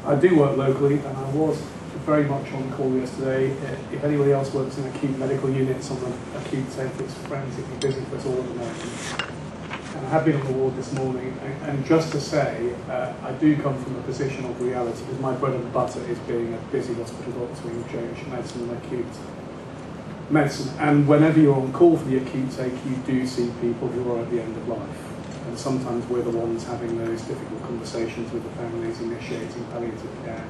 I do work locally, and I was very much on call yesterday. If anybody else works in acute medical units on the acute centre, it's frantically busy for us all at the moment. And I have been on the ward this morning, and just to say, I do come from a position of reality, because my bread and butter is being a busy hospital doctor in general medicine and acute medicine. And whenever you're on call for the acute take, you do see people who are at the end of life. And sometimes we're the ones having those difficult conversations with the families, initiating palliative care.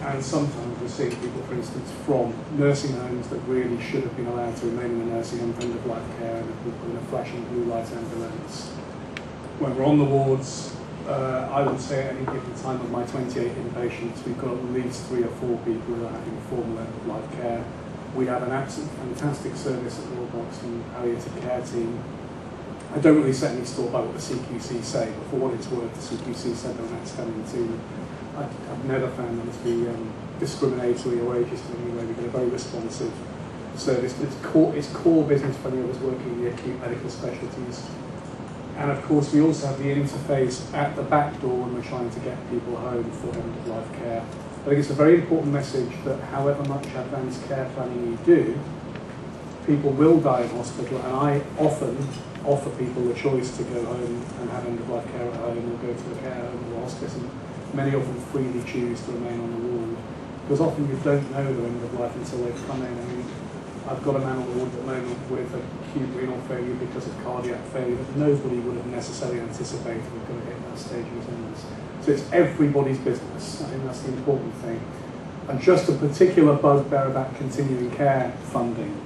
And sometimes we're seeing people, for instance, from nursing homes that really should have been allowed to remain in the nursing home for end-of-life care, and have been put in a flashing blue light ambulance. When we're on the wards, I would say at any given time of my 28 inpatients, we've got at least 3 or 4 people who are having formal end-of-life care. We have an absolutely fantastic service at the Royal Broxton palliative care team. I don't really set any store by what the CQC say, but for what it's worth, the CQC said they're an outstanding team. I've never found them to be discriminatory or ageist in any way. We've got a very responsive service. It's core business for any of us working in the acute medical specialties. And of course, we also have the interface at the back door when we're trying to get people home for end-of-life care. I think it's a very important message that however much advanced care planning you do, people will die in hospital, and I often offer people the choice to go home and have end-of-life care at home, or go to a care home or hospice, and many of them freely choose to remain on the ward, because often you don't know the end of life until they've come in. I mean, I've got a man on the ward at the moment with acute renal failure because of cardiac failure that nobody would have necessarily anticipated was going to hit that stage of his illness. So it's everybody's business. I think that's the important thing. And just a particular bugbear about continuing care funding.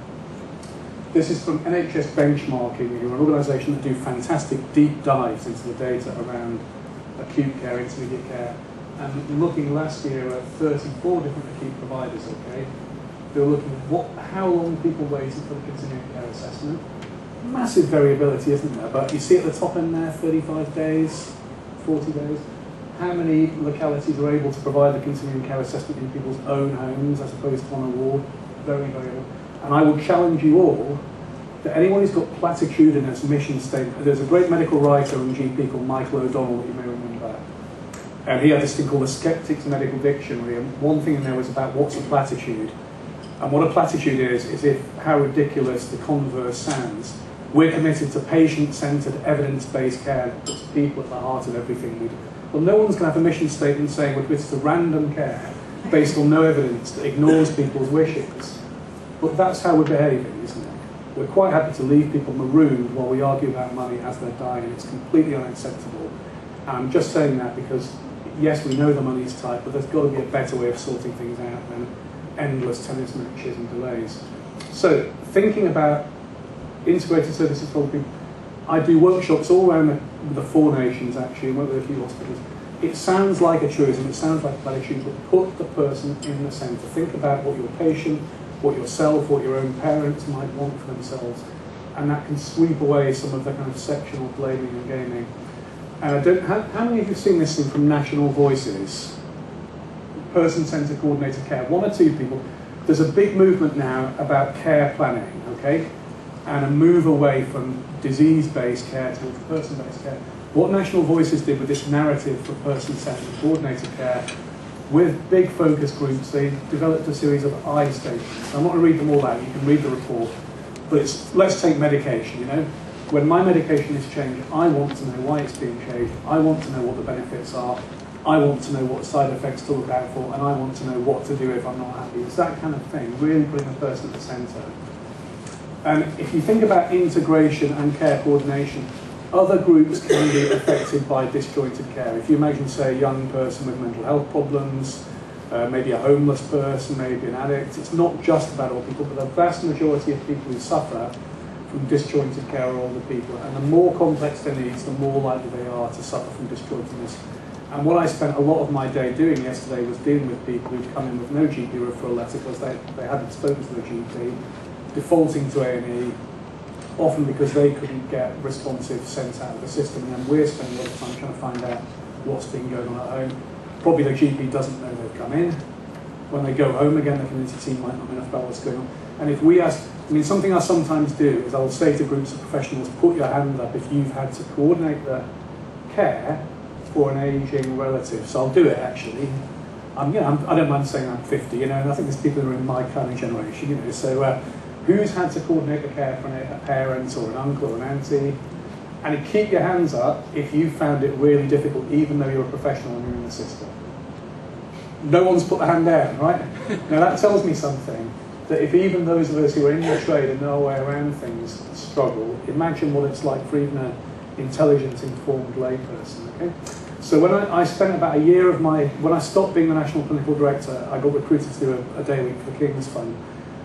This is from NHS Benchmarking, who are an organisation that do fantastic deep dives into the data around acute care, intermediate care, and looking last year at 34 different acute providers, okay? They were looking at how long people waited for the continuing care assessment. Massive variability, isn't there? But you see at the top end there, 35 days, 40 days. How many localities are able to provide the continuing care assessment in people's own homes as opposed to on a ward? Very, very low. And I will challenge you all that anyone who's got platitudinous mission statement, there's a great medical writer and GP called Michael O'Donnell that you may remember, and he had this thing called the Skeptics Medical Dictionary, and one thing in there was about what's a platitude. And what a platitude is if how ridiculous the converse sounds. We're committed to patient-centred, evidence-based care that puts people at the heart of everything we do. Well, no one's going to have a mission statement saying we're committed to random care based on no evidence that ignores people's wishes. But that's how we're behaving, isn't it? We're quite happy to leave people marooned while we argue about money as they're dying. It's completely unacceptable. And I'm just saying that because, yes, we know the money is tight, but there's got to be a better way of sorting things out than endless tennis matches and delays. So, thinking about integrated services for people, I do workshops all around the 4 nations, actually, and work with a few hospitals. It sounds like a truism, it sounds like a platitude, but put the person in the centre. Think about what your patient, what yourself, what your own parents might want for themselves, and that can sweep away some of the kind of sectional blaming and gaming. And how many of you have seen this thing from National Voices? Person-centred coordinated care. 1 or 2 people. There's a big movement now about care planning, okay? And a move away from disease-based care towards person-based care. What National Voices did with this narrative for person-centred coordinated care, with big focus groups, they developed a series of I statements. I'm not going to read them all out, you can read the report. But it's, let's take medication, you know. When my medication is changed, I want to know why it's being changed, I want to know what the benefits are, I want to know what side effects to look out for, and I want to know what to do if I'm not happy. It's that kind of thing, really putting the person at the centre. And if you think about integration and care coordination, other groups can be affected by disjointed care. If you imagine, say, a young person with mental health problems, maybe a homeless person, maybe an addict, it's not just about old people, but the vast majority of people who suffer from disjointed care are older people. And the more complex their needs, the more likely they are to suffer from disjointedness. And what I spent a lot of my day doing yesterday was dealing with people who'd come in with no GP referral letter because they hadn't spoken to their GP, defaulting to A&E, often because they couldn't get responsive sense out of the system, and then we're spending a lot of time trying to find out what's been going on at home. Probably the GP doesn't know they've come in. When they go home again, the community team might not know enough about what's going on. And if we ask, I mean, something I sometimes do is I'll say to groups of professionals, put your hand up if you've had to coordinate the care for an ageing relative, so I'll do it actually. I don't mind saying I'm 50, and I think there's people who are in my kind of generation, so who's had to coordinate the care for a parent or an uncle or an auntie? And keep your hands up if you found it really difficult, even though you're a professional and you're in the system. No one's put the hand down, right? Now that tells me something, that if even those of us who are in the trade and know our way around things struggle, imagine what it's like for even an intelligent, informed layperson, okay? So when I spent about a year of when I stopped being the National Clinical Director, I got recruited to do a day week for the King's Fund.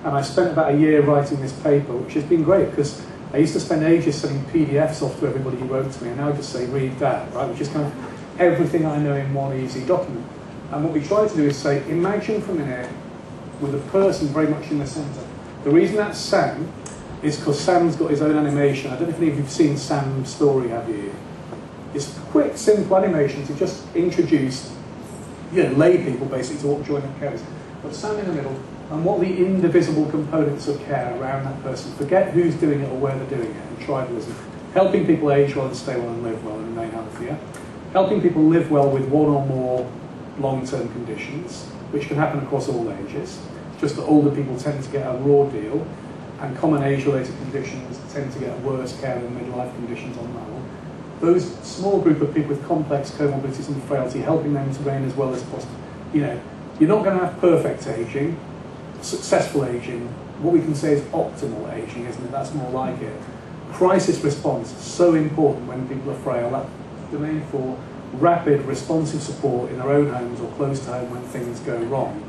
And I spent about a year writing this paper, which has been great, because I used to spend ages sending PDFs off to everybody who wrote to me, and now I just say, read that, right? Which is kind of everything I know in one easy document. And what we try to do is say, imagine for a minute with a person very much in the centre. The reason that's Sam is because Sam's got his own animation. I don't know if any of you've seen Sam's story, have you? It's quick, simple animation to just introduce lay people basically to what joined-up care is. But Sam in the middle, and what the indivisible components of care around that person. Forget who's doing it or where they're doing it, and tribalism. Helping people age well and stay well and live well and remain healthy. Yeah? Helping people live well with one or more long-term conditions, which can happen across all ages. Just that older people tend to get a raw deal, and common age-related conditions tend to get worse care than midlife conditions on that one. Those small group of people with complex comorbidities and frailty, helping them to reign as well as possible. You're not going to have perfect aging, successful aging. What we can say is optimal aging, isn't it? That's more like it. Crisis response, so important when people are frail. That's the main for rapid, responsive support in their own homes or close to home when things go wrong.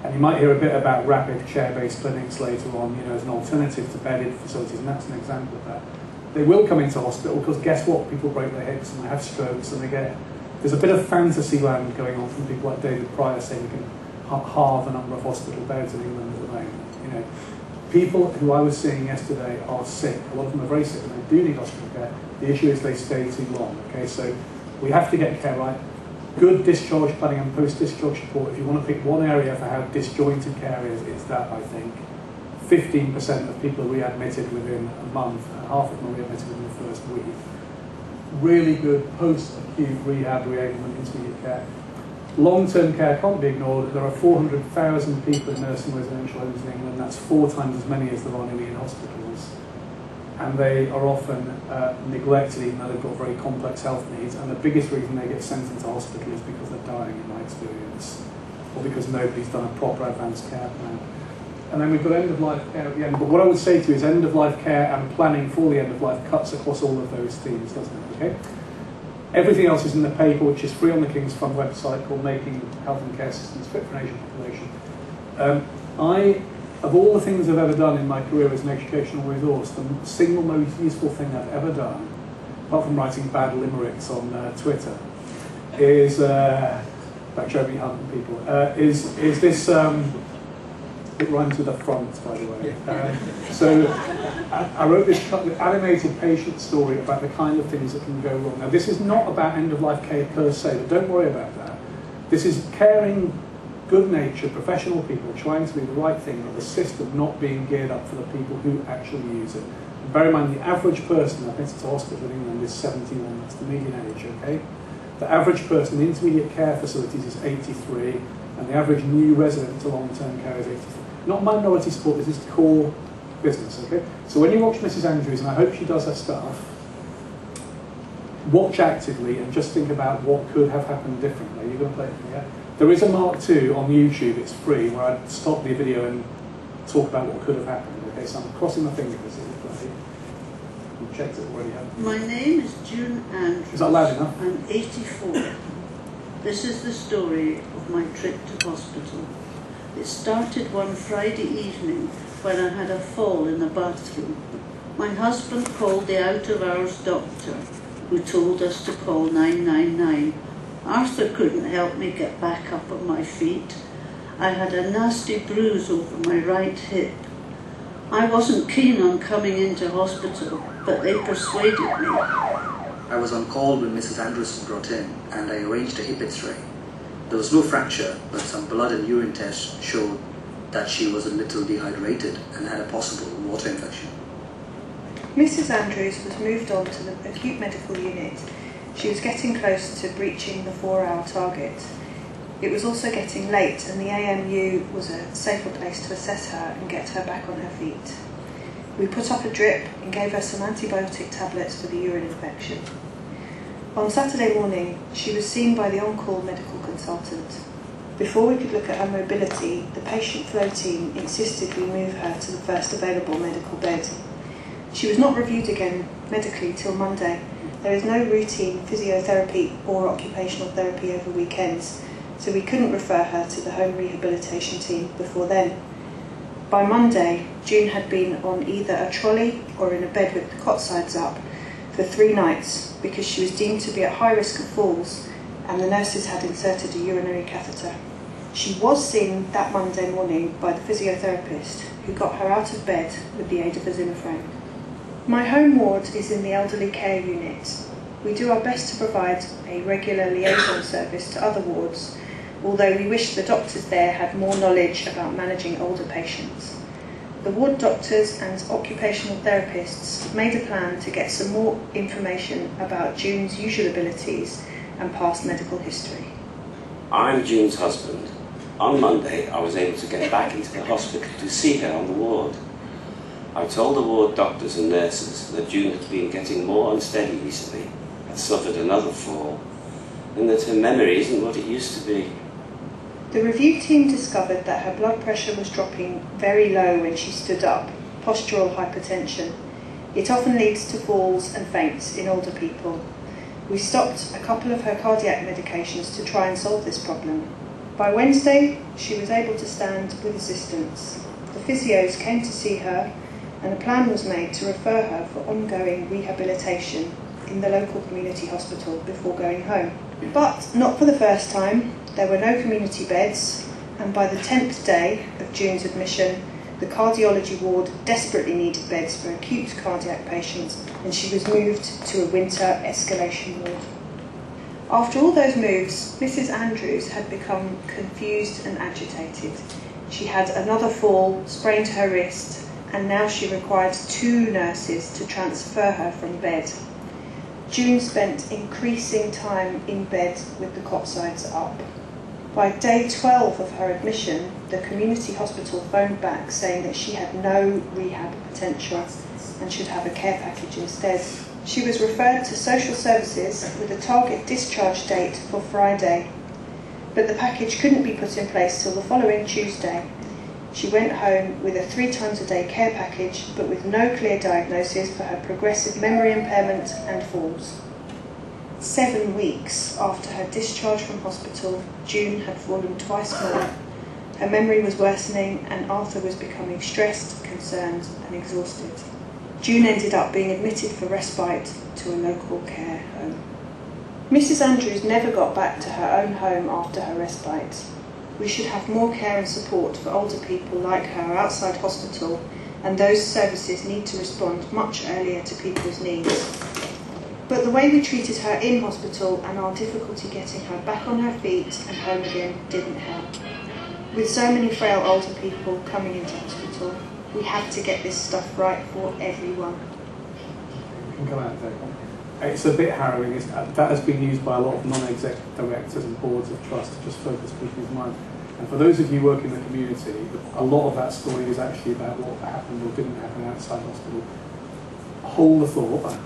And you might hear a bit about rapid chair-based clinics later on, as an alternative to bedded facilities, and that's an example of that. They will come into hospital because guess what? People break their hips and they have strokes and there's a bit of fantasy land going on from people like David Pryor saying we can halve the number of hospital beds in England at the moment. People who I was seeing yesterday are sick. A lot of them are very sick and they do need hospital care. The issue is they stay too long. Okay, so we have to get care right. Good discharge planning and post-discharge support. If you want to pick one area for how disjointed care is, it's that, I think. 15% of people are readmitted within a month, and half of them are readmitted within the first week. Really good post-acute rehab, reablement, intermediate care. Long-term care can't be ignored. There are 400,000 people in nursing residential homes in England. That's 4 times as many as there are nearly in hospitals. And they are often neglected even though they've got very complex health needs. And the biggest reason they get sent into hospital is because they're dying, in my experience, or because nobody's done a proper advanced care plan. And then we've got end-of-life care at the end. But what I would say to you is end-of-life care and planning for the end-of-life cuts across all of those themes, doesn't it? Okay? Everything else is in the paper, which is free on the King's Fund website, called Making Health and Care Systems Fit for an Aging Population. Of all the things I've ever done in my career as an educational resource, the single most useful thing I've ever done, apart from writing bad limericks on Twitter, is, like Jeremy Hunt and people, is this, it rhymes with the front, by the way. So I wrote this animated patient story about the kind of things that can go wrong. Now this is not about end-of-life care per se, but don't worry about that. This is caring, good-natured, professional people trying to do the right thing, but the system not being geared up for the people who actually use it. And bear in mind, the average person that gets to hospital in England is 71, that's the median age, okay? The average person in intermediate care facilities is 83, and the average new resident to long-term care is 83. Not minority support, this is core business, okay? So when you watch Mrs. Andrews, and I hope she does her stuff, watch actively and just think about what could have happened differently. You're going to play it for me, yeah? There is a Mark II on YouTube, it's free, where I stop the video and talk about what could have happened. Okay, so I'm crossing my fingers as it play. You've checked it already, haven't you? My name is June Andrews. Is that loud enough? I'm 84. This is the story of my trip to hospital. It started one Friday evening when I had a fall in the bathroom. My husband called the out-of-hours doctor, who told us to call 999. Arthur couldn't help me get back up on my feet. I had a nasty bruise over my right hip. I wasn't keen on coming into hospital, but they persuaded me. I was on call when Mrs. Andrews was brought in, and I arranged a hip X-ray. There was no fracture, but some blood and urine tests showed that she was a little dehydrated and had a possible water infection. Mrs. Andrews was moved on to the acute medical unit She was getting close to breaching the 4-hour target. It was also getting late, and the AMU was a safer place to assess her and get her back on her feet. We put up a drip and gave her some antibiotic tablets for the urine infection. On Saturday morning, she was seen by the on-call medical consultant. Before we could look at her mobility, the patient flow team insisted we move her to the first available medical bed. She was not reviewed again medically till Monday. There is no routine physiotherapy or occupational therapy over weekends, so we couldn't refer her to the home rehabilitation team before then. By Monday, June had been on either a trolley or in a bed with the cot sides up for 3 nights because she was deemed to be at high risk of falls and the nurses had inserted a urinary catheter. She was seen that Monday morning by the physiotherapist who got her out of bed with the aid of a Zimmer frame. My home ward is in the elderly care unit. We do our best to provide a regular liaison service to other wards, although we wish the doctors there had more knowledge about managing older patients. The ward doctors and occupational therapists made a plan to get some more information about June's usual abilities and past medical history. I'm June's husband. On Monday, I was able to get back into the hospital to see her on the ward. I told the ward doctors and nurses that June had been getting more unsteady recently, had suffered another fall, and that her memory isn't what it used to be. The review team discovered that her blood pressure was dropping very low when she stood up, postural hypertension. It often leads to falls and faints in older people. We stopped a couple of her cardiac medications to try and solve this problem. By Wednesday, she was able to stand with assistance. The physios came to see her, and a plan was made to refer her for ongoing rehabilitation in the local community hospital before going home. But not for the first time. There were no community beds, and by the 10th day of June's admission, the cardiology ward desperately needed beds for acute cardiac patients, and she was moved to a winter escalation ward. After all those moves, Mrs. Andrews had become confused and agitated. She had another fall, sprained her wrist, and now she required 2 nurses to transfer her from bed. June spent increasing time in bed with the cot sides up. By day 12 of her admission, the community hospital phoned back saying that she had no rehab potential and should have a care package instead. She was referred to social services with a target discharge date for Friday, but the package couldn't be put in place till the following Tuesday. She went home with a 3 times a day care package, but with no clear diagnosis for her progressive memory impairment and falls. 7 weeks after her discharge from hospital, June had fallen twice more. Her memory was worsening and Arthur was becoming stressed, concerned and exhausted. June ended up being admitted for respite to a local care home. Mrs. Andrews never got back to her own home after her respite. We should have more care and support for older people like her outside hospital, and those services need to respond much earlier to people's needs. But the way we treated her in hospital and our difficulty getting her back on her feet and home again didn't help. With so many frail older people coming into hospital, we have to get this stuff right for everyone. We can come out there. It's a bit harrowing. That has been used by a lot of non-exec directors and boards of trust to just focus people's mind. And for those of you working in the community, a lot of that story is actually about what happened or didn't happen outside hospital. Hold the thought.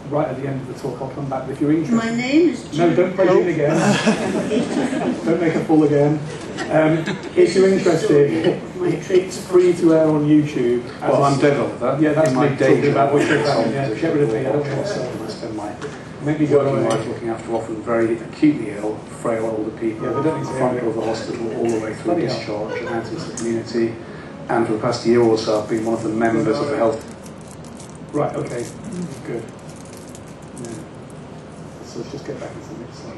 Right at the end of the talk, I'll come back. But if you're interested... My name is June. No, don't play June again. Don't make a fool again. If you're interested, it's free to air on YouTube. Well, I'm dead on that. Yeah, that's my me day talking about what you're job. about. Yeah, get rid of me. I don't want to sell. I spend my Maybe go working away. life looking after often very acutely ill, frail older people. Yeah, but don't need to front hear door of the hospital all the way through Bloody hell. discharge and out into the community. And for the past year or so, I've been one of the members of the health. Right, okay, good. Yeah. So let's just get back into the next slide.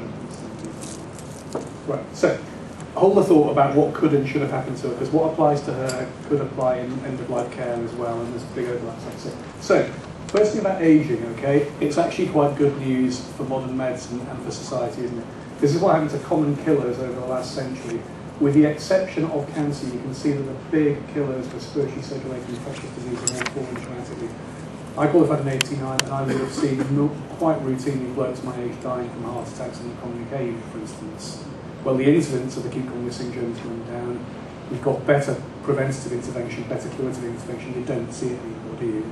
Right, so hold the thought about what could and should have happened to her, because what applies to her could apply in end-of-life care as well, and there's big overlaps, like I say. So, first thing about ageing, okay, it's actually quite good news for modern medicine and for society, isn't it? This is what happened to common killers over the last century. With the exception of cancer, you can see that the big killers, respiratory, circulating infectious disease, are all falling dramatically. I qualified in '89, and I would have seen quite routinely blokes my age dying from heart attacks in the common UK, for instance. Well, the incidence of acute coronary syndrome is going down. We've got better preventative intervention, better curative intervention. You don't see it anymore, do you?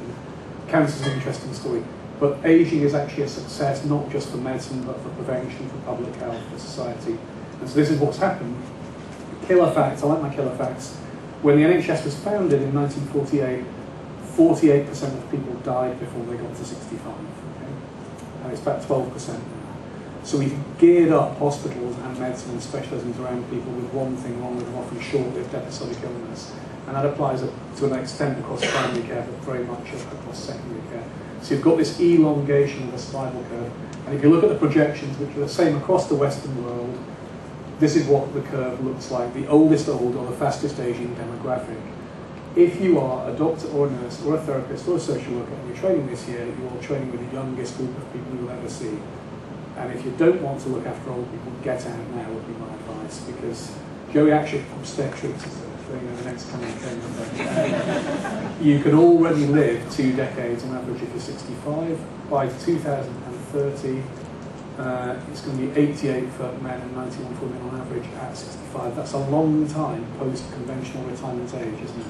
Cancer is an interesting story. But ageing is actually a success, not just for medicine, but for prevention, for public health, for society. And so this is what's happened. Killer facts, I like my killer facts. When the NHS was founded in 1948, 48% of people died before they got to 65. Okay? And it's about 12% now. So we've geared up hospitals and medicine and specialisms around people with one thing wrong with an often short-lived episodic illness. And that applies to an extent across primary care, but very much across secondary care. So you've got this elongation of the survival curve. And if you look at the projections, which are the same across the Western world, this is what the curve looks like, the oldest old or the fastest aging demographic. If you are a doctor or a nurse or a therapist or a social worker and you're training this year, you're training with the youngest group of people you'll ever see. And if you don't want to look after old people, get out now would be my advice, because geriatric obstetrics is the next coming thing. You can already live 2 decades on average if you're 65. By 2030, it's going to be 88 for men and 91 for women on average at 65. That's a long time post-conventional retirement age, isn't it?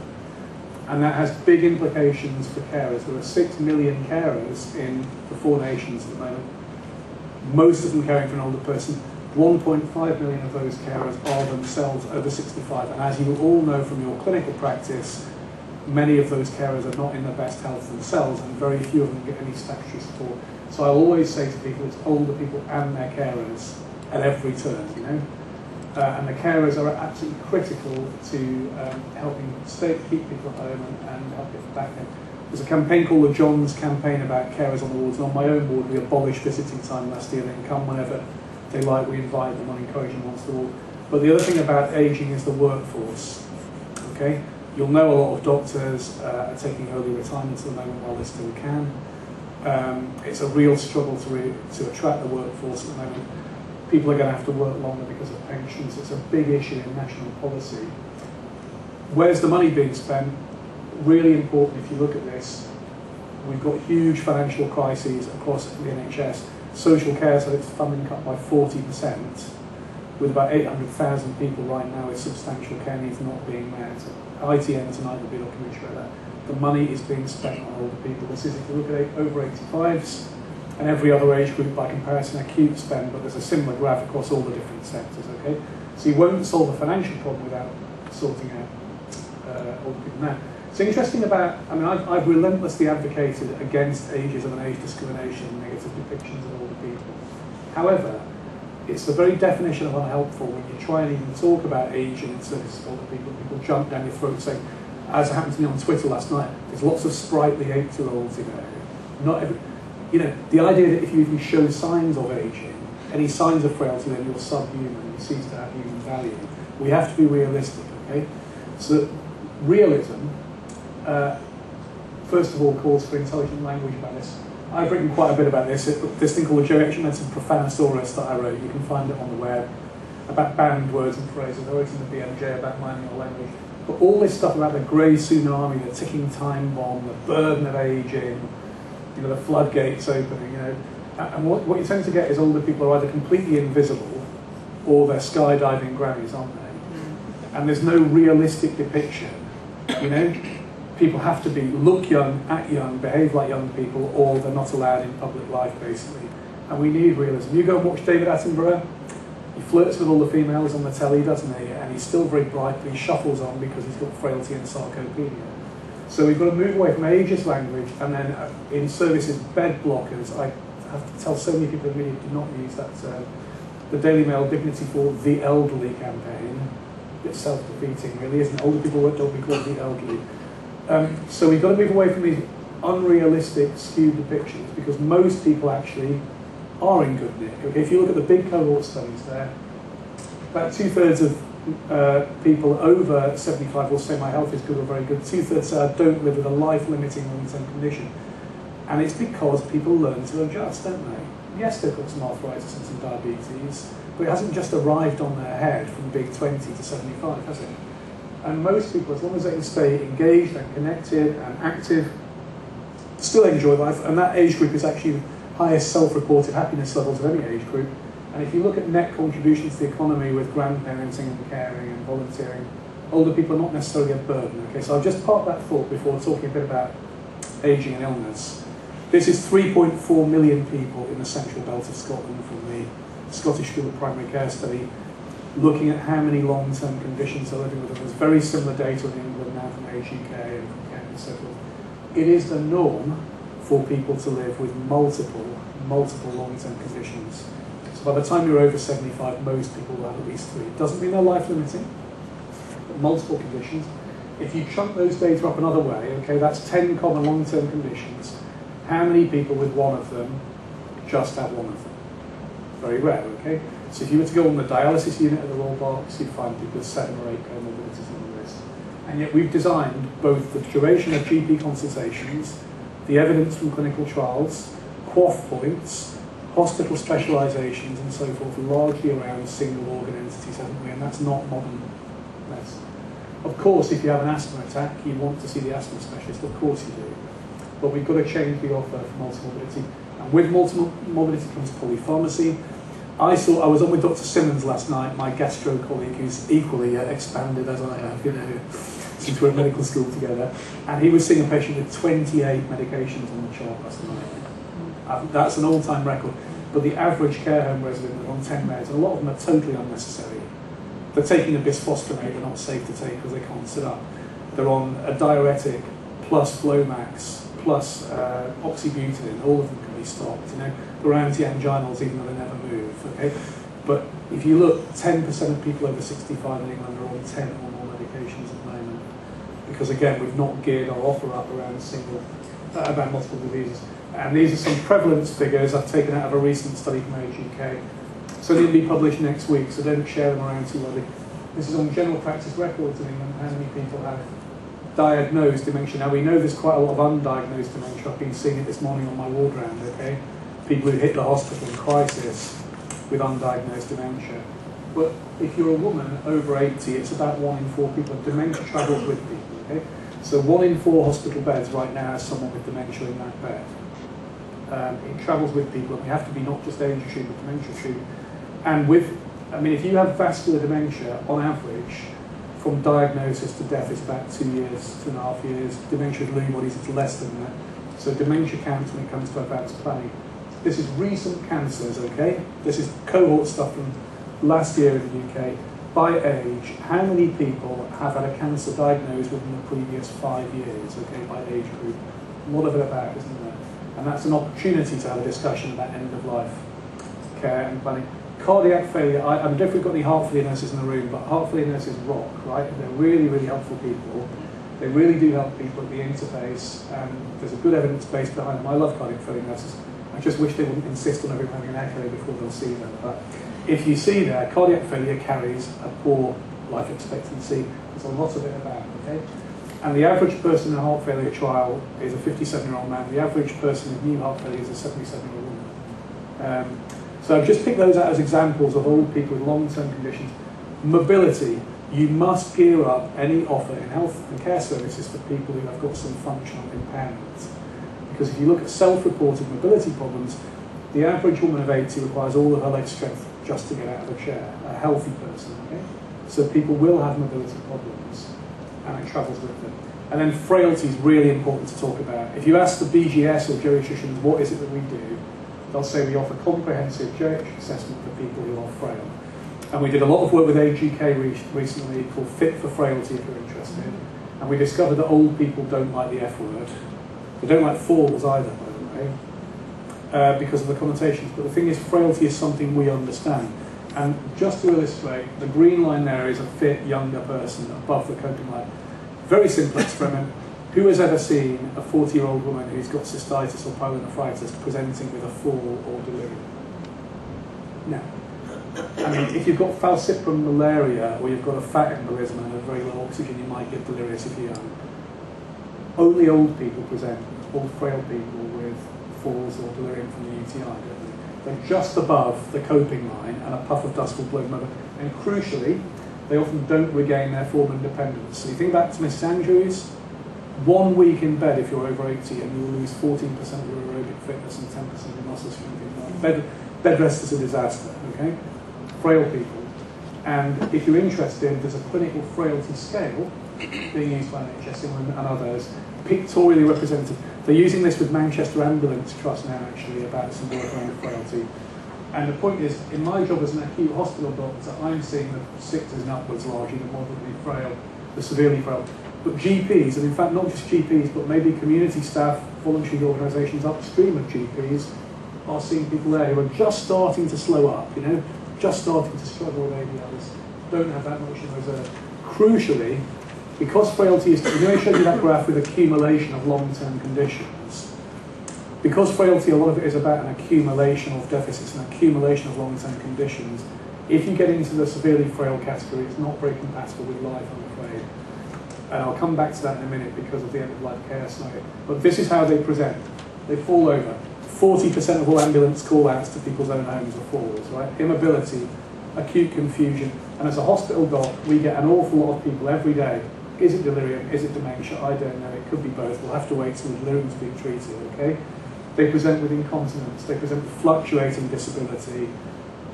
And that has big implications for carers. There are 6 million carers in the 4 nations at the moment, most of them caring for an older person. 1.5 million of those carers are themselves over 65. And as you all know from your clinical practice, many of those carers are not in the best health themselves, and very few of them get any statutory support. So I always say to people, it's older people and their carers at every turn, you know. And the carers are absolutely critical to helping keep people at home and help get back in. There's a campaign called the Johns Campaign about carers on the wards. And on my own ward, we abolished visiting time last year. They can come whenever they like. We invite them and encourage them once the ward. But the other thing about ageing is the workforce. Okay, you'll know a lot of doctors are taking early retirement at the moment while they still can. It's a real struggle to attract the workforce at the moment. People are going to have to work longer because of pensions. It's a big issue in national policy. Where's the money being spent? Really important if you look at this. We've got huge financial crises across the NHS. Social care has had its funding cut by 40%, with about 800,000 people right now with substantial care needs not being met. ITN tonight will be a documentary about that. The money is being spent on older people. This is, if you look at over 85s and every other age group by comparison, acute spend, but there's a similar graph across all the different sectors, okay? So you won't solve the financial problem without sorting out older people. Now, it's interesting about, I mean, I've relentlessly advocated against ageism and age discrimination and negative depictions of older people. However, it's the very definition of unhelpful when you try and even talk about age and services for older people. People jump down your throat saying, as happened to me on Twitter last night, there's lots of sprightly 8-year-olds in there. Not every, you know, the idea that if you even show signs of aging, any signs of frailty, then you're subhuman, you cease to have human value. We have to be realistic, okay? So realism, first of all, calls for intelligent language about this. I've written quite a bit about this thing called the Geriatric Medicine Profanosaurus that I wrote. You can find it on the web, about banned words and phrases. I wrote in the BMJ about minding your language. But all this stuff about the grey tsunami, the ticking time bomb, the burden of aging, you know, the floodgates opening, you know. And what you tend to get is older people are either completely invisible or they're skydiving grannies, aren't they? And there's no realistic depiction, you know. People have to look young, act young, behave like young people, or they're not allowed in public life, basically. And we need realism. You go and watch David Attenborough, he flirts with all the females on the telly, doesn't he? And he's still very bright, but he shuffles on because he's got frailty and sarcopenia. So we've got to move away from ageist language, and then in services, bed blockers. I have to tell so many people in the media, do not use that term. The Daily Mail Dignity for the Elderly campaign. It's self-defeating, really, isn't it? Older people don't be called the elderly. So we've got to move away from these unrealistic, skewed depictions, because most people actually are in good nick. Okay, if you look at the big cohort studies there, about 2/3 of people over 75 will say my health is good or very good. 2/3 say I don't live with a life-limiting long-term condition. And it's because people learn to adjust, don't they? Yes, they've got some arthritis and some diabetes, but it hasn't just arrived on their head from being 20 to 75, has it? And most people, as long as they can stay engaged and connected and active, still enjoy life, and that age group is actually the highest self-reported happiness levels of any age group. And if you look at net contributions to the economy with grandparenting and caring and volunteering, older people are not necessarily a burden. Okay, so I'll just park that thought before talking a bit about ageing and illness. This is 3.4 million people in the central belt of Scotland from the Scottish School of Primary Care study, looking at how many long-term conditions are living with them. There's very similar data in England now from Age UK and from Kent and so forth. It is the norm for people to live with multiple long-term conditions. So by the time you're over 75, most people will have at least 3. It doesn't mean they're life-limiting, but multiple conditions. If you chunk those data up another way, okay, that's 10 common long-term conditions. How many people with one of them just have one of them? Very rare, okay? So if you were to go on the dialysis unit at the Royal Berks, you'd find people with 7 or 8 comorbidities on the list. And yet we've designed both the duration of GP consultations, the evidence from clinical trials, QOF points, hospital specialisations and so forth, largely around single organ entities, haven't we? And that's not modern medicine. Of course, if you have an asthma attack, you want to see the asthma specialist, of course you do. But we've got to change the offer for multimorbidity. And with multimorbidity comes polypharmacy. I was on with Dr. Simmons last night, my gastro colleague, who's equally expanded as I have, you know, since we're at medical school together. And he was seeing a patient with 28 medications on the chart last night. That's an all-time record. But the average care home resident is on 10 meds, and a lot of them are totally unnecessary. They're taking a bisphosphonate, they're not safe to take because they can't sit up. They're on a diuretic plus Flomax plus oxybutynin. All of them can be stopped. You know, they're anti-anginals even though they never move. Okay, but if you look, 10% of people over 65 in England are on 10 or more medications at the moment, because again we've not geared our offer up around about multiple diseases. And these are some prevalence figures I've taken out of a recent study from Age UK. So they'll be published next week, so don't share them around too widely. This is on general practice records in England, how many people have diagnosed dementia. Now we know there's quite a lot of undiagnosed dementia. I've been seeing it this morning on my ward round, okay? People who hit the hospital in crisis with undiagnosed dementia. But if you're a woman over 80, it's about 1 in 4 people. Dementia travels with people, okay? So 1 in 4 hospital beds right now has someone with dementia in that bed. It travels with people, and we have to be not just age assumed, but dementia assumed. And if you have vascular dementia, on average, from diagnosis to death, it's about 2 years, 2.5 years. Dementia with Lewy bodies, it's less than that. So dementia counts when it comes to advanced planning. This is recent cancers, okay? This is cohort stuff from last year in the UK. By age, how many people have had a cancer diagnosed within the previous 5 years, okay, by age group? A lot of it about, isn't there? And that's an opportunity to have a discussion about end-of-life care and planning. Cardiac failure, I don't know if we've got any heart failure nurses in the room, but heart failure nurses rock, right? They're really, really helpful people. They really do help people at the interface, and there's a good evidence base behind them. I love cardiac failure nurses. I just wish they wouldn't insist on everyone having an echo before they'll see them. But if you see there, cardiac failure carries a poor life expectancy. There's a lot of it about, okay? And the average person in a heart failure trial is a 57-year-old man. The average person with new heart failure is a 77-year-old woman. So I've just picked those out as examples of old people with long-term conditions. Mobility. You must gear up any offer in health and care services for people who have got some functional impairment. Because if you look at self-reported mobility problems, the average woman of 80 requires all of her leg strength just to get out of a chair, a healthy person, okay? So people will have mobility problems, and it travels with them. And then frailty is really important to talk about. If you ask the BGS or geriatricians, what is it that we do, they'll say we offer comprehensive geriatric assessment for people who are frail. And we did a lot of work with Age UK recently called Fit for Frailty, if you're interested. And we discovered that old people don't like the F word. They don't like falls either, by the way, because of the connotations. But the thing is, frailty is something we understand. And just to illustrate, the green line there is a fit, younger person above the coping line. Very simple experiment. Who has ever seen a 40-year-old woman who's got cystitis or pyelonephritis presenting with a fall or delirium? No. I mean, if you've got falciparum malaria or you've got a fat embolism and a very low oxygen, you might get delirious if you're young. Only old people present, old frail people with falls or delirium from the UTI, don't they? They're just above the coping line and a puff of dust will blow them over. And crucially, they often don't regain their former independence. So you think back to Mrs. Andrews, 1 week in bed if you're over 80 and you'll lose 14% of your aerobic fitness and 10% of your muscle strength. Bed rest is a disaster, okay? Frail people. And if you're interested, there's a clinical frailty scale being used by NHS England and others, pictorially represented. They're using this with Manchester Ambulance Trust now, actually, about some work around frailty. And the point is, in my job as an acute hospital doctor, I'm seeing the 60s and upwards largely, the moderately frail, the severely frail. But GPs, and in fact not just GPs, but maybe community staff, voluntary organisations upstream of GPs, are seeing people there who are just starting to slow up, you know, just starting to struggle with ADLs, don't have that much in reserve. Crucially, because frailty is, you know, I showed you that graph with accumulation of long-term conditions. Because frailty, a lot of it is about an accumulation of deficits, an accumulation of long-term conditions. If you get into the severely frail category, it's not very compatible with life, I'm afraid. And I'll come back to that in a minute because of the end-of-life care slide. But this is how they present. They fall over. 40% of all ambulance call-outs to people's own homes are falls, right? Immobility, acute confusion. And as a hospital doc, we get an awful lot of people every day. Is it delirium? Is it dementia? I don't know. It could be both. We'll have to wait till the delirium's being treated, okay? They present with incontinence. They present with fluctuating disability.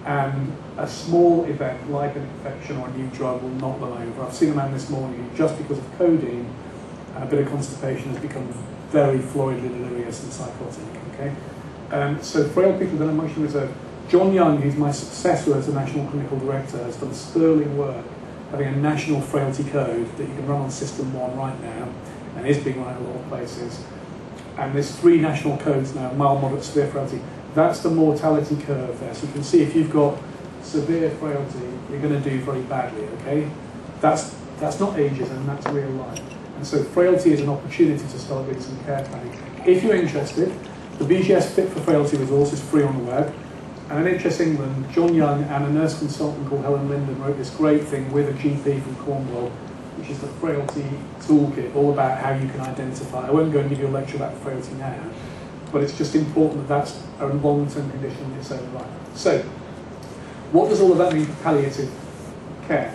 And a small event like an infection or a new drug will knock them over. I've seen a man this morning who, just because of codeine and a bit of constipation, has become very floridly delirious and psychotic, okay? So frail people don't have much in reserve. John Young, who's my successor as the National Clinical Director, has done sterling work having a national frailty code that you can run on System 1 right now, and is being run in a lot of places. And there's 3 national codes now, mild, moderate, severe frailty. That's the mortality curve there. So you can see if you've got severe frailty, you're going to do very badly, okay? That's not ageism, that's real life. And so frailty is an opportunity to start doing some care planning. If you're interested, the BGS Fit for Frailty resource is free on the web. And in NHS England, John Young and a nurse consultant called Helen Linden wrote this great thing with a GP from Cornwall, which is the Frailty Toolkit, all about how you can identify. I won't go and give you a lecture about frailty now, but it's just important that that's a long-term condition in its own right. So, what does all of that mean for palliative care?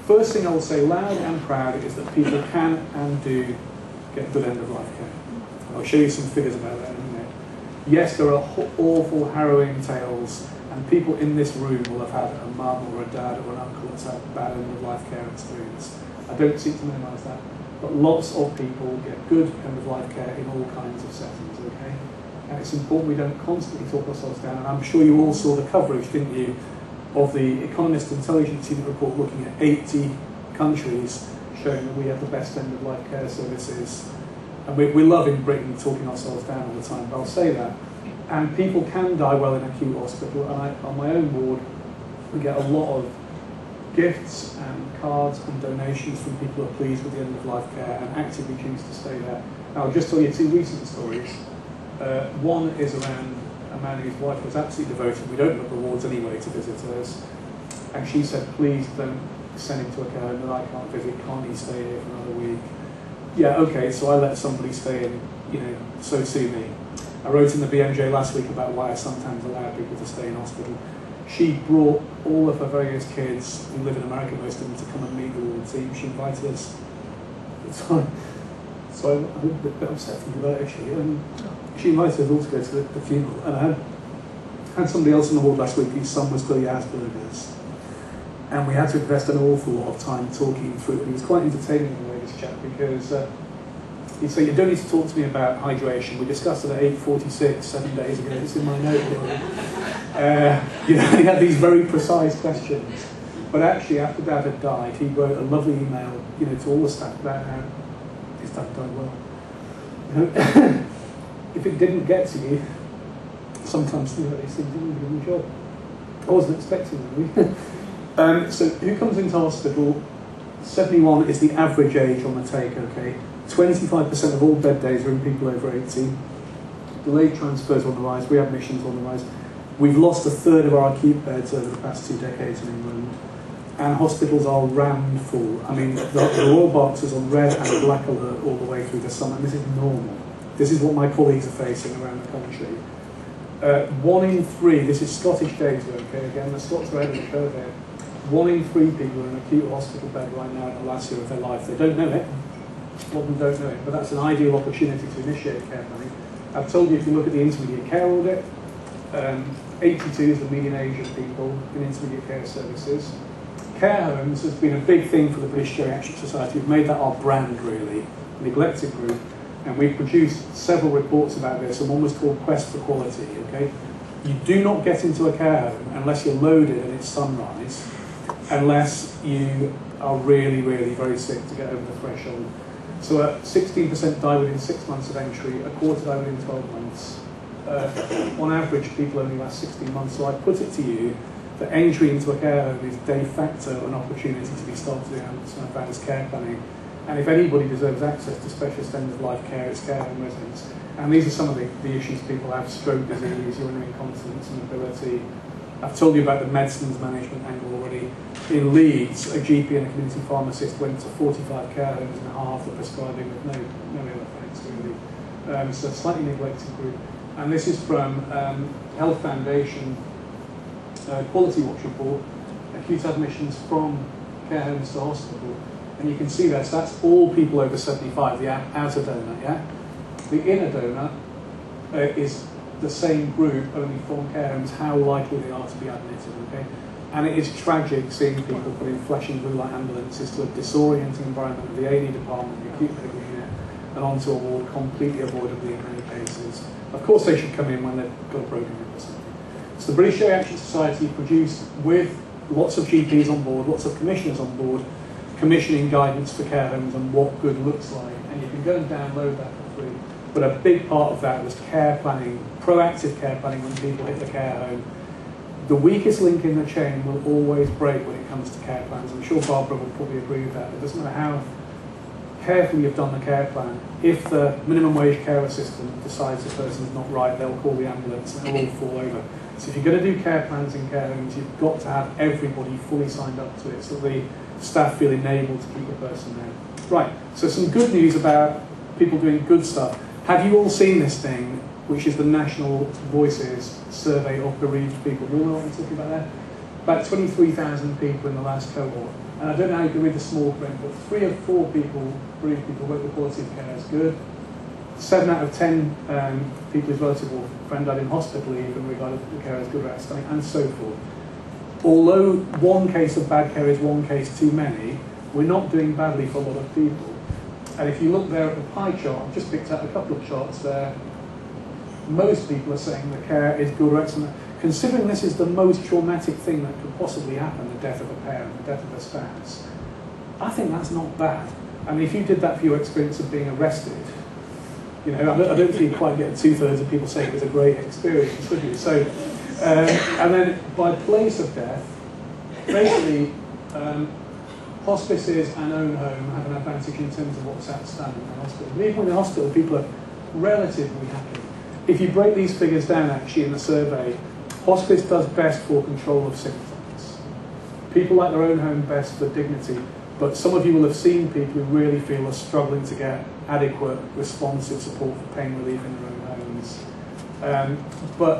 First thing I will say loud and proud is that people can and do get good end-of-life care. I'll show you some figures about that in a minute. Yes, there are awful, harrowing tales, and people in this room will have had a mum or a dad or an uncle that's had a bad end-of-life care experience. I don't seek to minimise that, but lots of people get good end-of-life care in all kinds of settings, okay? And it's important we don't constantly talk ourselves down, and I'm sure you all saw the coverage, didn't you, of the Economist Intelligence Unit report looking at 80 countries showing that we have the best end-of-life care services. And we love in Britain talking ourselves down all the time, but I'll say that. And people can die well in acute hospital, and on my own ward, we get a lot of gifts and cards and donations from people who are pleased with the end-of-life care and actively choose to stay there. Now, I'll just tell you 2 recent stories. One is around a man whose wife was absolutely devoted. We'd open up the wards anyway to visitors, and she said, please don't send him to a care home that I can't visit, can't he stay here for another week? Yeah, okay, so I let somebody stay in, you know, so sue me. I wrote in the BMJ last week about why I sometimes allow people to stay in hospital. She brought all of her various kids who live in America, most of them, to come and meet the ward team. She invited us. So I'm a bit upset thinking about it, actually. She invited us all to go to the funeral, and I had somebody else in the ward last week whose son was clearly Asperger's, and we had to invest an awful lot of time talking through it. And it was quite entertaining in a way, this chat, because he'd say, you don't need to talk to me about hydration. We discussed it at 8:46 7 days ago. It's in my notebook. You know, he had these very precise questions. But actually, after Dad had died, he wrote a lovely email, you know, to all the staff about how his dad died well. You know, if it didn't get to you, sometimes things like these things didn't do the job. I wasn't expecting them, really. So who comes into hospital? 71 is the average age on the take, okay? 25% of all bed days are in people over 80. Delayed transfers on the rise, readmissions on the rise. We've lost a third of our acute beds over the past 2 decades in England. And hospitals are rammed full. I mean, the Royal Box is on red and black alert all the way through the summer. This is normal. This is what my colleagues are facing around the country. 1 in 3, this is Scottish data, okay, again, the Scots are ahead of the curve here. 1 in 3 people are in an acute hospital bed right now in the last year of their life. They don't know it. A lot of them don't know it, but that's an ideal opportunity to initiate care planning. I've told you, if you look at the intermediate care audit, 82 is the median age of people in intermediate care services. Care homes has been a big thing for the British Geriatric Society. We've made that our brand, really, neglected group, and we've produced several reports about this, and one was called Quest for Quality, okay? You do not get into a care home unless you're loaded and it's sunrise, unless you are really, really very sick to get over the threshold. So 16% die within 6 months of entry, a quarter die within 12 months. On average, people only last 16 months. So I put it to you that entry into a care home is de facto an opportunity to be started in advanced care planning. And if anybody deserves access to specialist end-of-life care, it's care home residents. And these are some of the issues people have: stroke disease, urinary incontinence, and mobility. I've told you about the medicines management angle already. In Leeds, a GP and a community pharmacist went to 45 care homes and half the prescribing with no ill effects, really. So a slightly neglected group. And this is from Health Foundation Quality Watch report, acute admissions from care homes to hospital. And you can see that, so that's all people over 75, the outer donor, yeah? The inner donor is the same group, only from care homes, how likely they are to be admitted, okay? And it is tragic seeing people put in flesh and blue light ambulances to a disorienting environment of the A&E department, the acute medical unit, and onto a ward completely avoidably in many cases. Of course they should come in when they've got a broken rib or something. So the British Geriatric Society produced, with lots of GPs on board, lots of commissioners on board, commissioning guidance for care homes and what good looks like. And you can go and download that for free. But a big part of that was care planning, proactive care planning when people hit the care home. The weakest link in the chain will always break when it comes to care plans. I'm sure Barbara will probably agree with that. It doesn't matter how carefully you've done the care plan. If the minimum wage care assistant decides the person's not right, they'll call the ambulance and it'll all fall over. So if you're going to do care plans in care homes, you've got to have everybody fully signed up to it so the staff feel enabled to keep the person there. Right, so some good news about people doing good stuff. Have you all seen this thing, which is the National Voices survey of bereaved people? Do you all know what I'm talking about there? About 23,000 people in the last cohort. And I don't know how you can read the small print, but 3 of 4 people, bereaved people, rate the quality of care as good. 7 out of 10 people whose relative or friend died in hospital even regarded the care as good or outstanding, and so forth. Although one case of bad care is one case too many, we're not doing badly for a lot of people. And if you look there at the pie chart, I've just picked out a couple of charts there. Most people are saying the care is good or excellent. Considering this is the most traumatic thing that could possibly happen, the death of a parent, the death of a spouse, I think that's not bad. I mean, if you did that for your experience of being arrested, you know, I don't think you'd quite get 2/3 of people saying it was a great experience, would you? So, and then by place of death, basically, hospices and own home have an advantage in terms of what's outstanding in the hospital. Even in the hospital, people are relatively happy. If you break these figures down, actually, in the survey, hospice does best for control of symptoms. People like their own home best for dignity, but some of you will have seen people who really feel are struggling to get adequate, responsive support for pain relief in their own homes.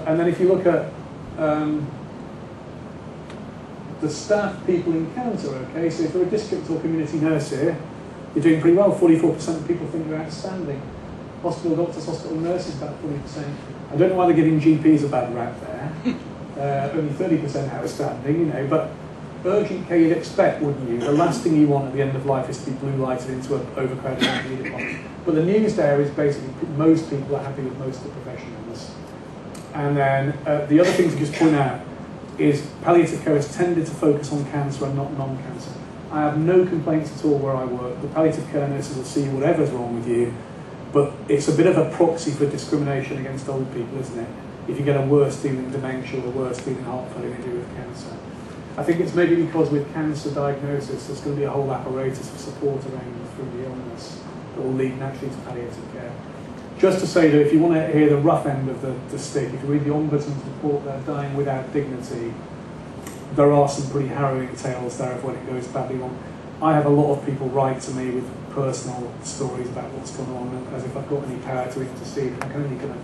And then if you look at the staff people encounter, okay, so if you're a district or community nurse here, you're doing pretty well. 44% of people think you're outstanding. Hospital doctors, hospital nurses, about 40%. I don't know why they're giving GPs a bad rap there. Only 30% outstanding, you know, but urgent care you'd expect, wouldn't you? The last thing you want at the end of life is to be blue lighted into an overcrowded ICU department. But the news there is basically most people are happy with most of the professionals. And then the other thing to just point out is palliative care has tended to focus on cancer and not non-cancer. I have no complaints at all where I work. The palliative care nurses will see whatever's wrong with you, but it's a bit of a proxy for discrimination against old people, isn't it? If you get a worse feeling dementia or worse feeling heart failure than you do with cancer. I think it's maybe because with cancer diagnosis, there's going to be a whole apparatus of support around you through the illness that will lead naturally to palliative care. Just to say that if you want to hear the rough end of the stick, if you read the Ombudsman's report, they're dying without dignity, there are some pretty harrowing tales there of when it goes badly wrong. I have a lot of people write to me with personal stories about what's gone on, as if I've got any power to intercede. I can only kind of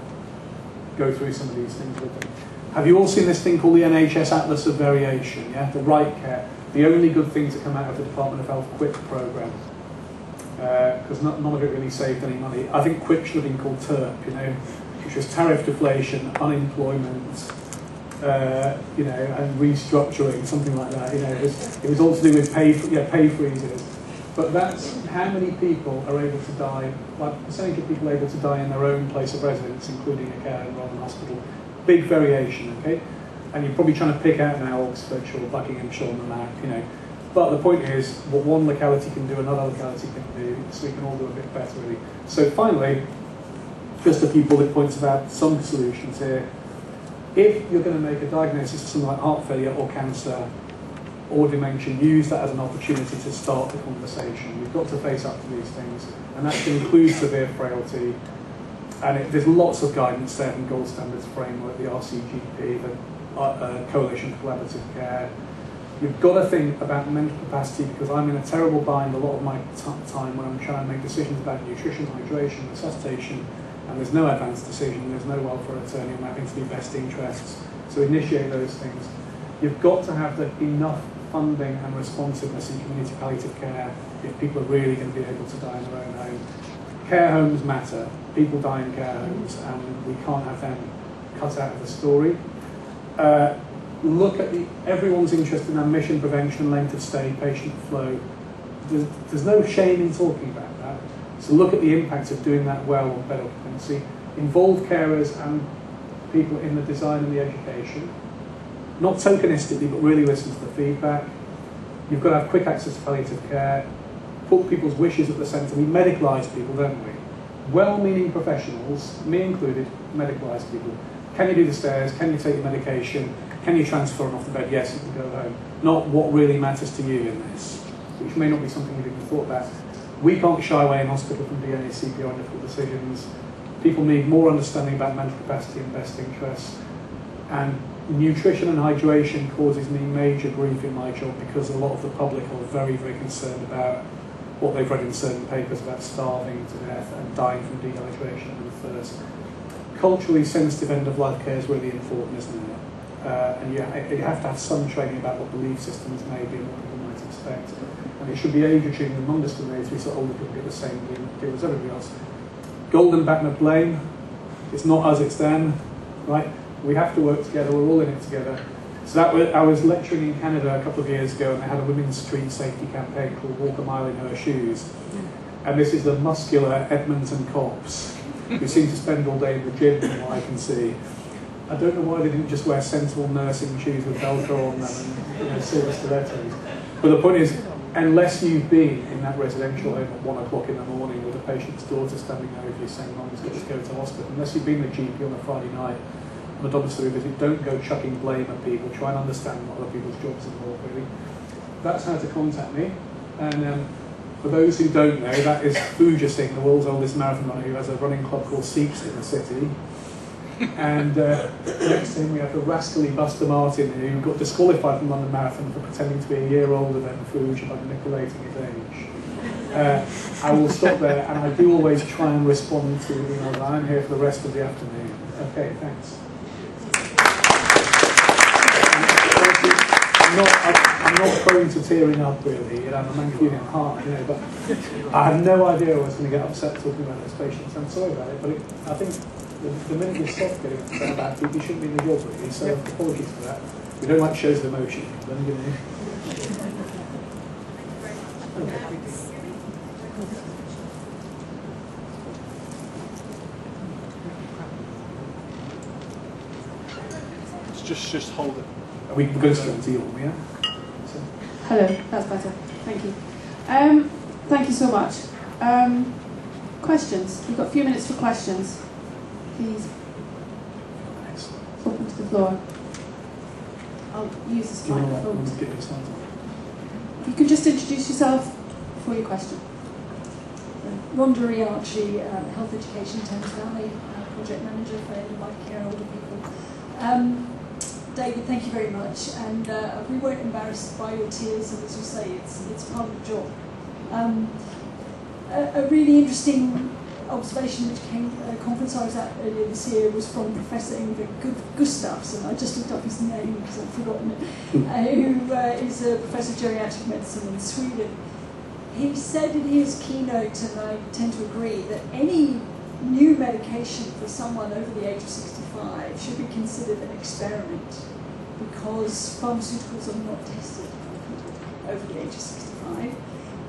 go through some of these things with them. Have you all seen this thing called the NHS Atlas of Variation? Yeah, the right care, the only good thing to come out of the Department of Health QUIP programme. because none of it really saved any money. I think Quick should have been called TURP, which was tariff deflation, unemployment, and restructuring, something like that. It was all to do with pay freezes. But that's how many people are able to die, like percentage of people able to die in their own place of residence, including a care home rather than hospital. Big variation, okay? And you're probably trying to pick out now Oxfordshire or Buckinghamshire on the map, But the point is, what one locality can do, another locality can do, so we can all do a bit better, really. So finally, just a few bullet points about some solutions here. If you're going to make a diagnosis of something like heart failure or cancer or dementia, use that as an opportunity to start the conversation. You've got to face up to these things, and that can include severe frailty. And there's lots of guidance there from Gold Standards Framework, the RCGP, the Coalition for Collaborative Care. You've got to think about mental capacity, because I'm in a terrible bind a lot of my time when I'm trying to make decisions about nutrition, hydration, resuscitation, and there's no advanced decision, there's no welfare attorney, I'm having to do best interests. So initiate those things. You've got to have enough funding and responsiveness in community palliative care if people are really going to be able to die in their own home. Care homes matter. People die in care homes, and we can't have them cut out of the story. Look at everyone's interested in admission, prevention, length of stay, patient flow. There's no shame in talking about that. So look at the impact of doing that well on bed occupancy. Involve carers and people in the design and the education. Not tokenistically, but really listen to the feedback. You've got to have quick access to palliative care. Put people's wishes at the centre. We medicalise people, don't we? Well-meaning professionals, me included, medicalise people. Can you do the stairs? Can you take your medication? Can you transfer them off the bed? Yes, you can go home. Not what really matters to you in this, which may not be something you've even thought about. We can't shy away in hospital from DNA, CPR and difficult decisions. People need more understanding about mental capacity and best interests. And nutrition and hydration causes me major grief in my job, because a lot of the public are very, very concerned about what they've read in certain papers about starving to death and dying from dehydration and thirst. Culturally sensitive end-of-life care is really important, isn't it? And you have to have some training about what belief systems may be and what people might expect. And it should be age-attuned and non-discriminatory, so older people get the same deal as everybody else. Golden baton of blame. It's not us, it's them, right? We have to work together, we're all in it together. So I was lecturing in Canada a couple of years ago, and they had a women's street safety campaign called Walk a Mile in Her Shoes. And this is the muscular Edmonton cops who seem to spend all day in the gym, from what I can see. I don't know why they didn't just wear sensible nursing shoes with Velcro on them and silver stilettos. But the point is, unless you've been in that residential home at 1 o'clock in the morning with a patient's daughter standing over you saying, "Mum's got to go to hospital," unless you've been the GP on a Friday night on a domiciliary visit, don't go chucking blame at people. Try and understand what other people's jobs involve, really. That's how to contact me. And for those who don't know, that is Pooja Singh, the world's oldest marathon runner, who has a running club called Seeks in the city. And next to him we have the rascally Buster Martin, who got disqualified from London Marathon for pretending to be a year older than Pooja by manipulating his age. I will stop there, and I do always try and respond to emails. I'm here for the rest of the afternoon. Okay, thanks. I'm not prone to tearing up, really. I'm a man feeling heart, but I had no idea I was going to get upset talking about those patients. I'm sorry about it, but I think the minute you stop getting upset about people, you shouldn't be in the job, really. So apologies for that. We don't like shows of emotion, but Just hold it. Are we going straight to you, yeah? Hello, that's better. Thank you. Thank you so much. Questions? We've got a few minutes for questions. Please open to the floor. I'll use this microphone. You can just introduce yourself before your question. Rhonda Riarchi, Health Education Thames Valley, Project Manager for End-of-Life Care Older People. David, thank you very much, and we weren't embarrassed by your tears, and as you say, it's part of the job. A really interesting observation which came at a conference I was at earlier this year was from Professor Ingvar Gustafsson. I just looked up his name because I've forgotten it, who is a Professor of Geriatric Medicine in Sweden. he said in his keynote, and I tend to agree, that any new medication for someone over the age of 65 should be considered an experiment, because pharmaceuticals are not tested on people over the age of 65.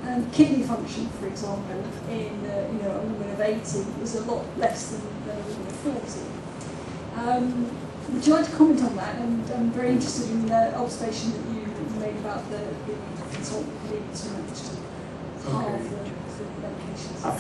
And kidney function, for example, in a woman of 80 is a lot less than a woman of 40. Would you like to comment on that? And I'm very interested in the observation that you made about the consultant needs to halve the medications. I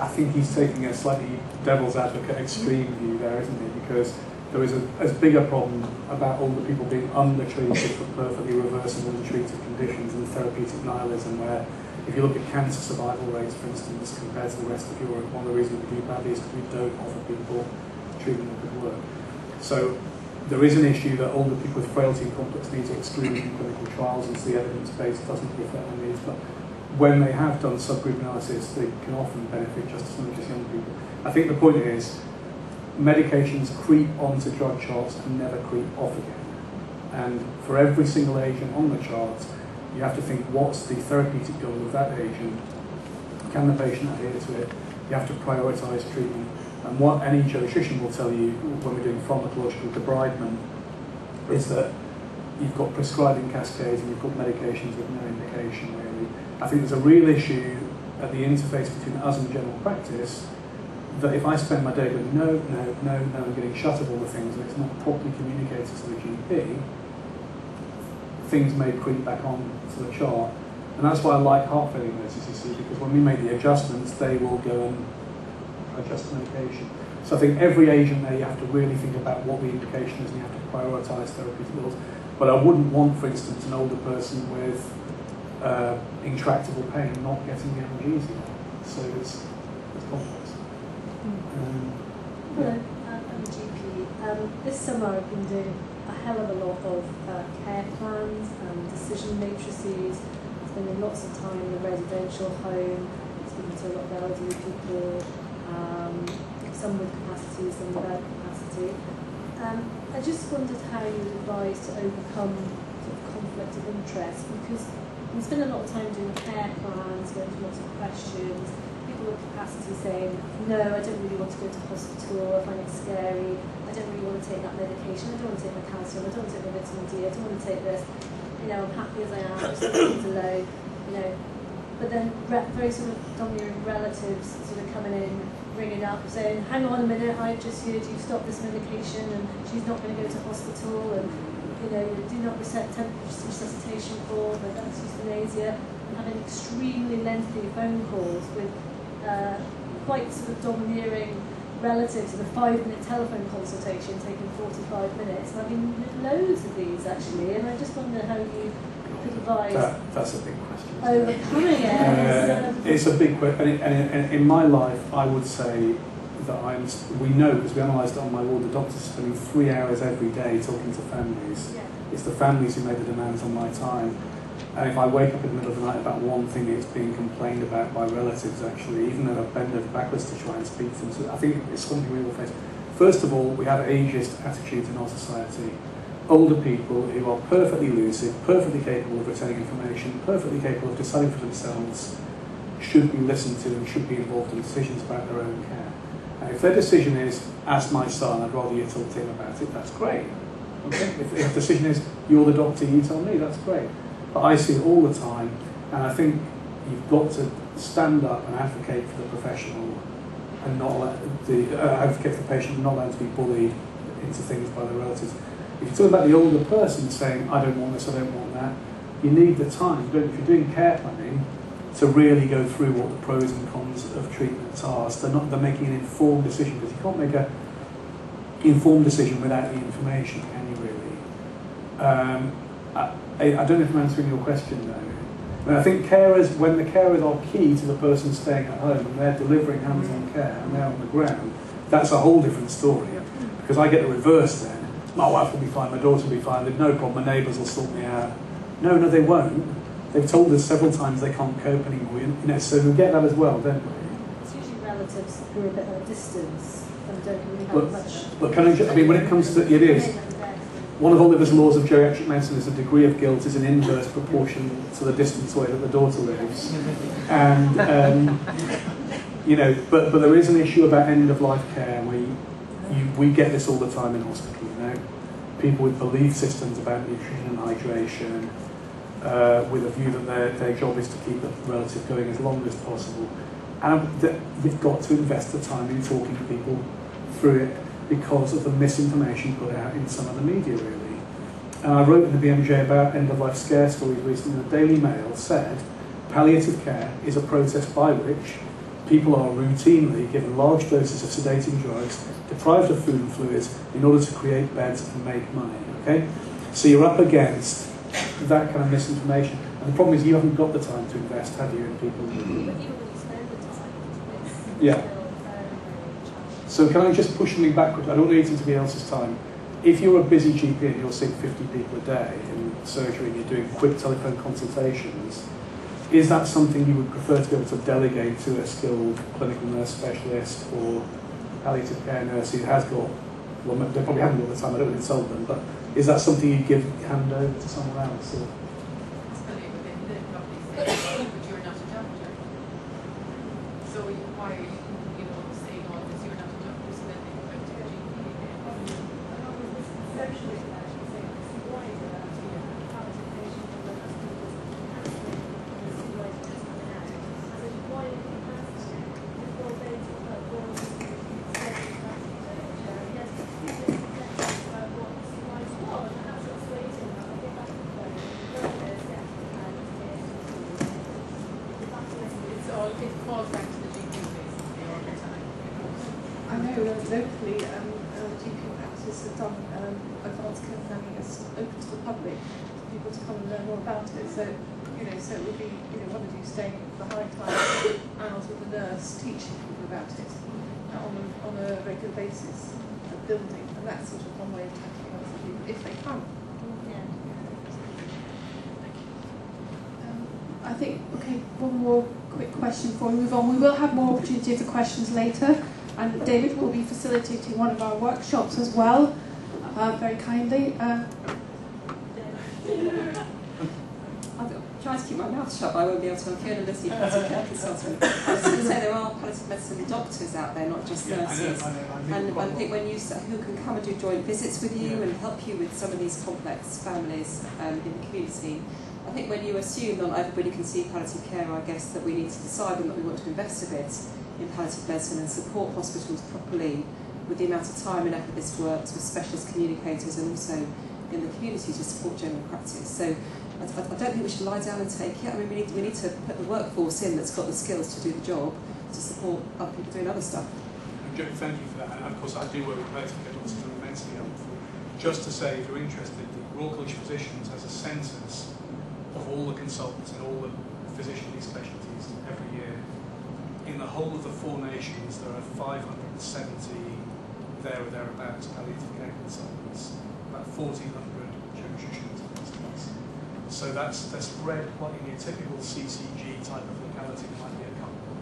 think he's taking a slightly devil's advocate extreme view there, isn't he? Because there is as big a problem about older people being undertreated for perfectly reversible and treated conditions and therapeutic nihilism, where if you look at cancer survival rates, for instance, compared to the rest of Europe, one of the reasons we do badly is because we don't offer people treatment that could work. So there is an issue that older people with frailty and complex needs are excluded from clinical trials, and so the evidence base doesn't reflect their needs. But when they have done subgroup analysis, they can often benefit just as much as young people. I think the point is, medications creep onto drug charts and never creep off again. And for every single agent on the charts, you have to think, what's the therapeutic goal of that agent? Can the patient adhere to it? You have to prioritise treatment. And what any geriatrician will tell you when we're doing pharmacological debridement is that you've got prescribing cascades and you've got medications with no indication, really. I think there's a real issue at the interface between us and general practice, that if I spend my day going, no, and getting shut of all the things, and it's not properly communicated to the GP, things may creep back on to the chart. And that's why I like heart failure nurses, you see, because when we make the adjustments, they will go and adjust the medication. So I think every agent there, you have to really think about what the indication is, and you have to prioritise therapeutic goals. But I wouldn't want, for instance, an older person with intractable pain not getting the analgesia. So it's complex. Hello, I'm a GP. This summer I've been doing a hell of a lot of care plans and decision matrices, spending lots of time in the residential home, speaking to a lot of elderly people, some with capacity, some without capacity. I just wondered how you would advise to overcome sort of conflict of interest, because we spend a lot of time doing care plans, going through lots of questions, people with capacity saying, no, I don't really want to go to hospital, I find it scary, I don't really want to take that medication, I don't want to take my calcium, I don't want to take my vitamin D, I don't want to take this, I'm happy as I am, I'm still low, But then very sort of domineering relatives sort of coming in, ringing up, saying, hang on a minute, I've just heard you've stopped this medication and she's not going to go to hospital, and do not resuscitation for her, that's euthanasia, and having extremely lengthy phone calls with quite sort of domineering relatives in a 5-minute telephone consultation taking 45 minutes. And I've been loads of these actually, and I just wonder how you could advise That's a big question. Overcoming it. It's a big question, and in my life, I would say that we know, because we analysed it on my ward, the doctors are spending 3 hours every day talking to families. Yeah. It's the families who make the demands on my time. And if I wake up in the middle of the night about one thing, it's being complained about by relatives, actually, even though I've bent over backwards to try and speak to them. So I think it's something we all face. First of all, we have ageist attitudes in our society. Older people who are perfectly lucid, perfectly capable of retaining information, perfectly capable of deciding for themselves, should be listened to and should be involved in decisions about their own care. And if their decision is, ask my son, I'd rather you talk to him about it, that's great. Okay? If the decision is, you're the doctor, you tell me, that's great. But I see it all the time, and I think you've got to stand up and advocate for the professional and not let advocate for the patient and not let them to be bullied into things by their relatives. If you're talking about the older person saying, I don't want this, I don't want that, you need the time, if you're doing care planning, to really go through what the pros and cons of treatments are. So they're making an informed decision, because you can't make an informed decision without the information, can you really? I don't know if I'm answering your question though. And I think when the carers are key to the person staying at home and they're delivering hands-on care and they're on the ground, that's a whole different story. Because I get the reverse then. My wife will be fine, my daughter will be fine, there's no problem, my neighbours will sort me out. No, they won't. They've told us several times they can't cope anymore. So we get that as well, don't we? It's usually relatives who are a bit at a distance and don't really have much. But when it comes to it is. one of Oliver's laws of geriatric medicine is the degree of guilt is in inverse proportion to the distance away that the daughter lives. And, you know, but there is an issue about end-of-life care. We get this all the time in hospital, you know. People with belief systems about nutrition and hydration, with a view that their job is to keep the relative going as long as possible. And you've got to invest the time in talking to people through it because of the misinformation put out in some of the media, really. And I wrote in the BMJ about end-of-life scare stories recently. The Daily Mail said palliative care is a process by which people are routinely given large doses of sedating drugs, deprived of food and fluids, in order to create beds and make money, okay? So you're up against that kind of misinformation. And the problem is you haven't got the time to invest, have you, in people? But you already spend the time. Yeah. So can I just push something backwards? I don't want to eat into somebody else's time. If you're a busy GP and you're seeing 50 people a day in surgery and you're doing quick telephone consultations, is that something you would prefer to be able to delegate to a skilled clinical nurse specialist or palliative care nurse who has got, well, they probably haven't got the time, I don't want to insult them, but is that something you give hand over to someone else? Or? But you're not a doctor. So why are you know, saying all this? You're not a doctor, so then they go back to your GP again. Socially, actually, saying this is why you're about to get a palliative patient and the hospital and this is why it's coming out. And this is why you can pass it before they talk about what is the yes, about what the rights are, and perhaps it's waiting, and I'll get back to the It falls back to the GP basically all the time. I know locally GP practices have done advanced care planning as open to the public for people to come and learn more about it. So, you know, so it would be, you know, one of you staying behind hours with the nurse teaching people about it on a regular basis, building, and that's sort of one way of tackling other people if they can. I think, okay, one more quick question before we move on. We will have more opportunity for questions later, and David will be facilitating one of our workshops as well, very kindly. I'll try to keep my mouth shut, but I won't be able to. I'm Fiona Lissy, palliative care consultant. I was going to say there are palliative medicine doctors out there, not just nurses. And I think when you who can come and do joint visits with you and help you with some of these complex families in the community. I think when you assume that not everybody can see palliative care, I guess that we need to decide that we want to invest a bit in palliative medicine and support hospitals properly with the amount of time and effort this works with specialist communicators and also in the community to support general practice. So I don't think we should lie down and take it. I mean, we need to put the workforce in that's got the skills to do the job to support other people doing other stuff. Thank you for that. And of course, I do work with palliative care, which is immensely helpful. Just to say, if you're interested, the Royal College of Physicians has a census of all the consultants and all the physician specialties every year. In the whole of the 4 nations, there are 570 there or thereabouts palliative care consultants, about 1,400 geriatricians and hospitals. So they're spread like in your typical CCG type of locality, might be a couple.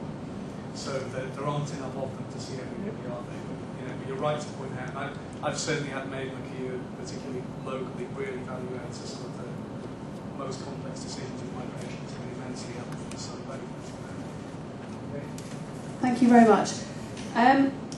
So there aren't enough of them to see everybody, are they? But you're right to point out, and I've certainly had made McHugh, particularly locally, really value add to some of the most complex decisions in my patients and immensely helpful. So, thank you very much.